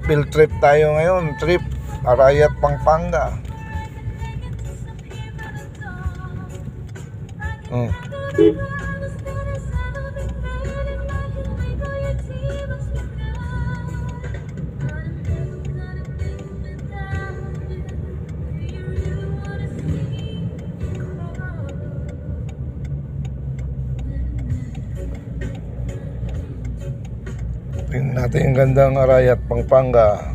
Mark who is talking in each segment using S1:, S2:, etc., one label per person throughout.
S1: Field trip tayo ngayon, trip Arayat, Pampanga. Hmm. Tingnan natin yung gandang Arayat, Pampanga.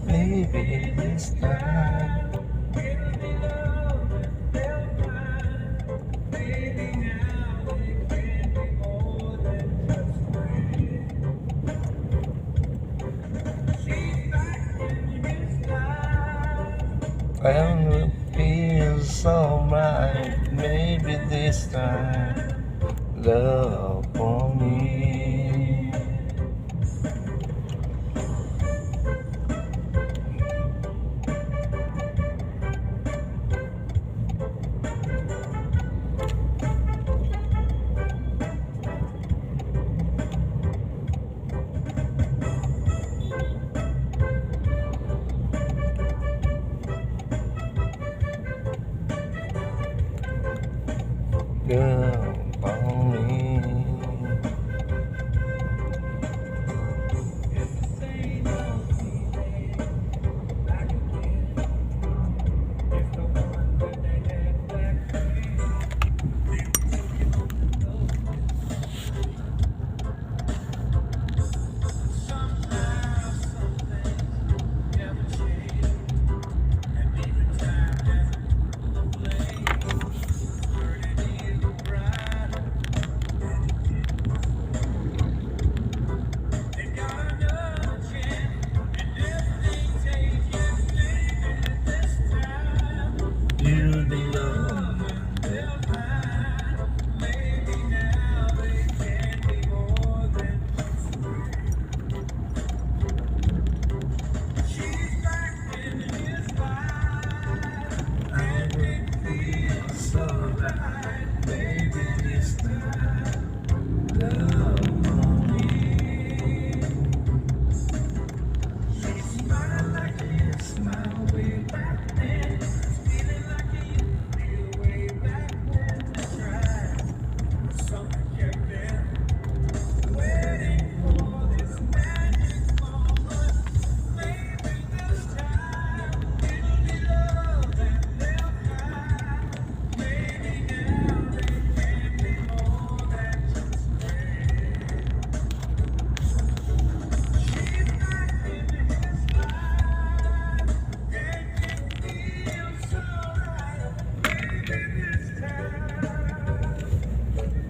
S1: Maybe this time. I don't feel so right. Maybe this time, love for me. Girl, for me.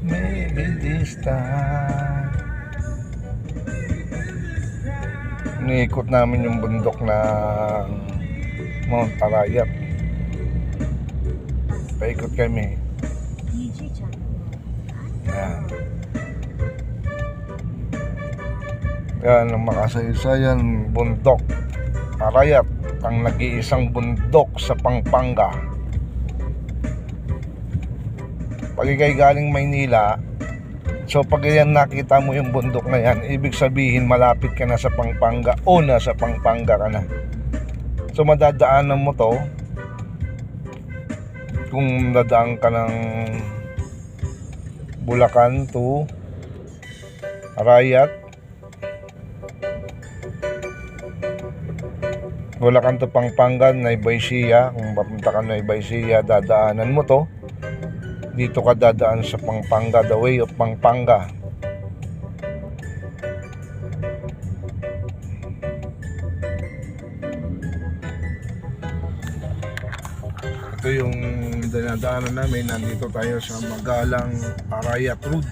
S1: Maybe this time. Niikot namin yung bundok ng Mount Arayat. Paikot kami. Yan. Yan ang makasaysayan bundok Arayat, ang nag-iisang bundok sa Pampanga. Pag ikay galing Maynila, so pag yan nakita mo yung bundok na yan, ibig sabihin malapit ka na sa Pampanga o nasa Pampanga ka na. So madadaanan mo to kung dadaan ka ng Bulacan to Arayat, Bulacan to Pampanga, Nueva Ecija. Kung papunta ka Nueva Ecija, dadaanan mo to. Dito ka dadaan sa Pampanga, the way of Pampanga. Ito yung dinadaanan namin. Nandito tayo sa Magalang Arayat Road.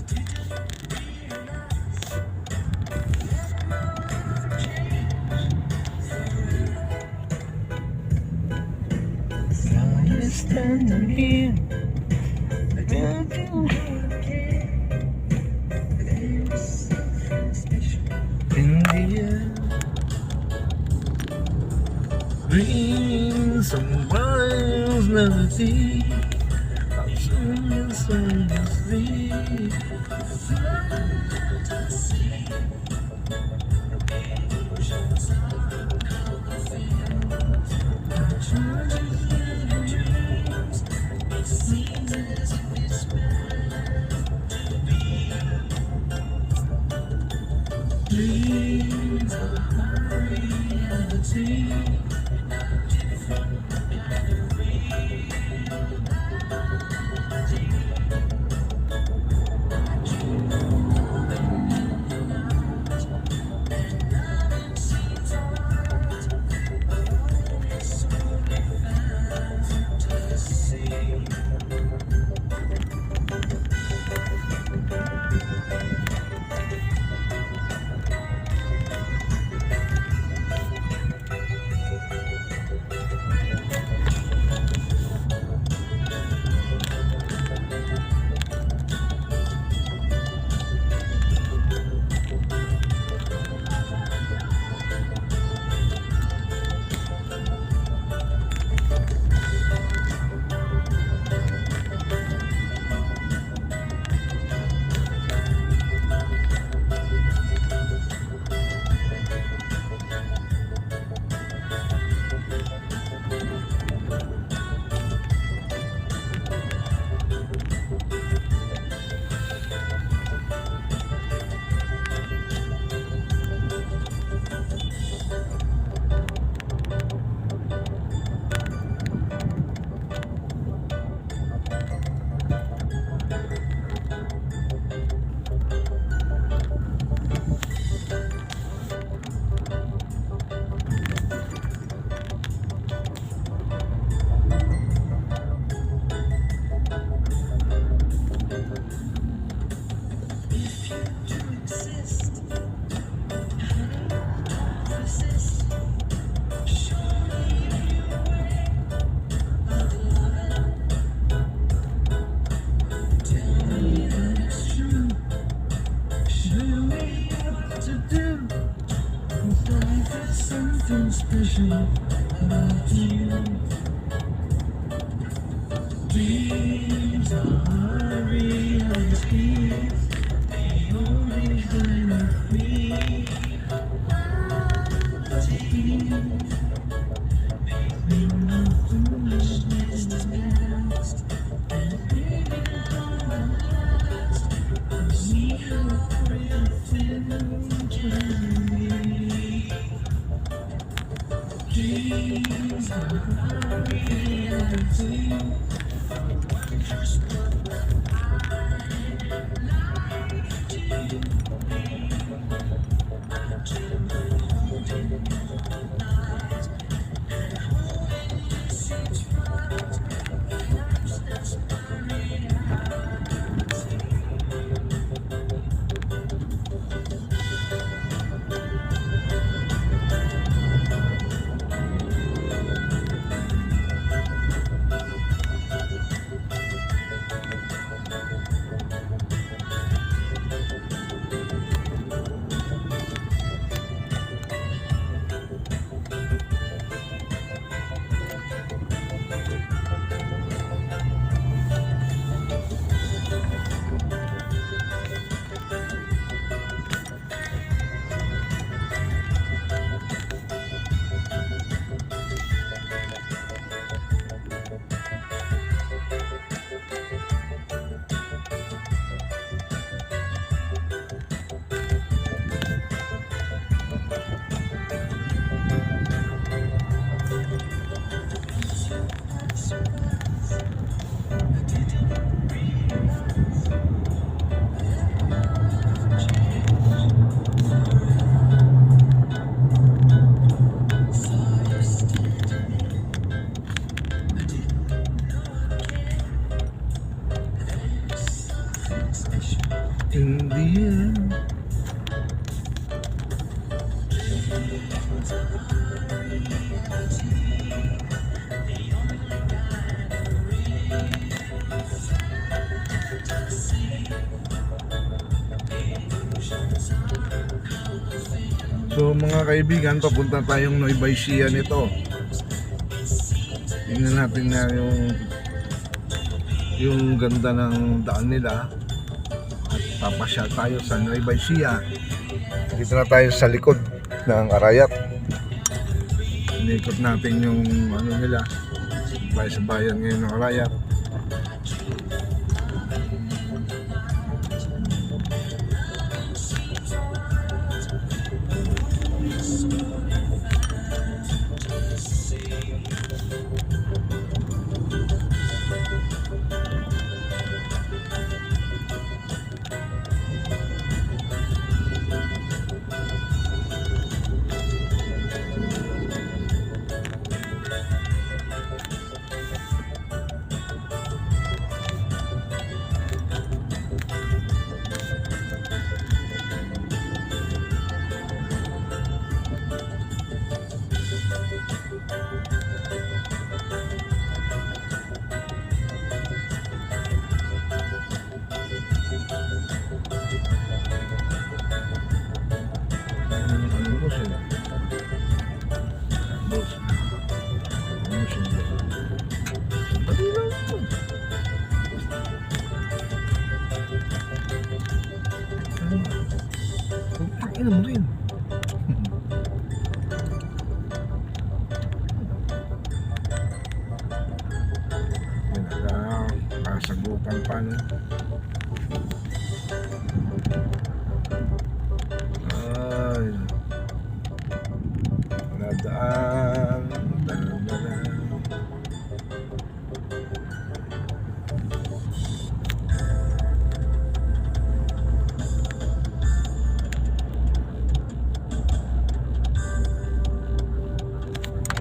S2: Standing here, in the air, bring some wild melody. I'm singing softly. Dreams of reality. Something special about you. Dreams are realities. They always shine with me. They know foolishness is past, and baby, don't last. I'm seeing everything to me. Dreams are reality. Wonders what I like to be. I dream of holding you all night, and holding you seems right. Perhaps that's my reality.
S1: Hindi yan. So mga kaibigan, papunta tayong Nueva Ecija nito. Tingnan natin na yung ganda ng daan nila. At papasya tayo sa Nueva Ecija. Dito na tayo sa likod ng Arayat. Inikot natin yung ano nila, bahay sa bayan ngayon ng Arayat. Ina mo rin. Kasagupan pa no. Ay, nadaan.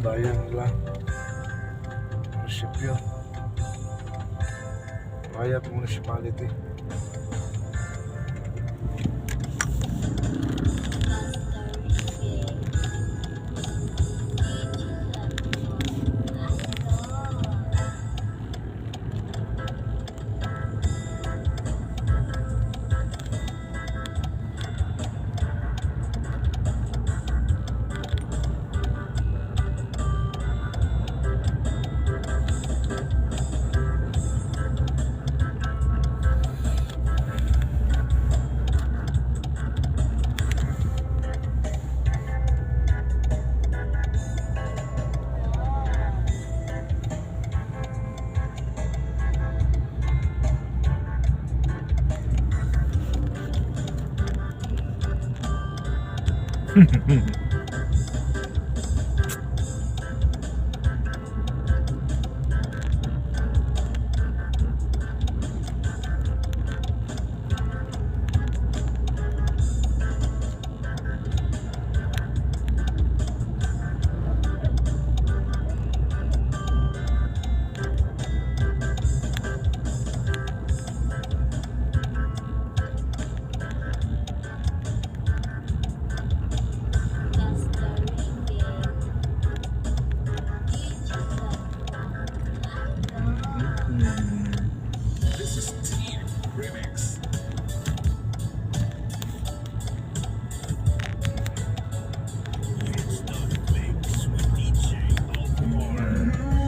S1: Bayan nila, munisipyo, Arayat Municipality.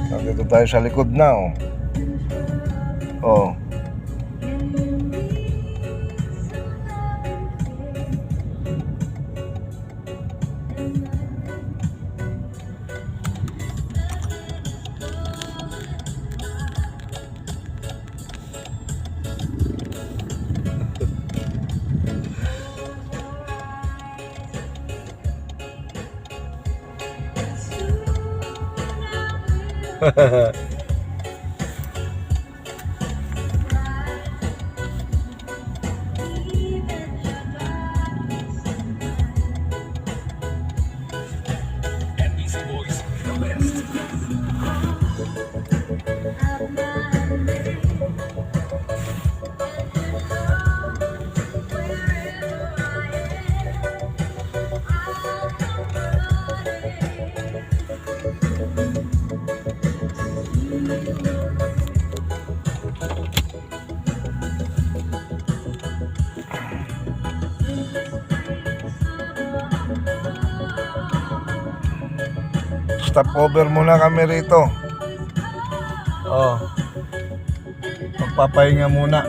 S1: Nandito tayo sa likod na oh. Oh. Stopover muna kami rito. Oh. Magpapahinga muna.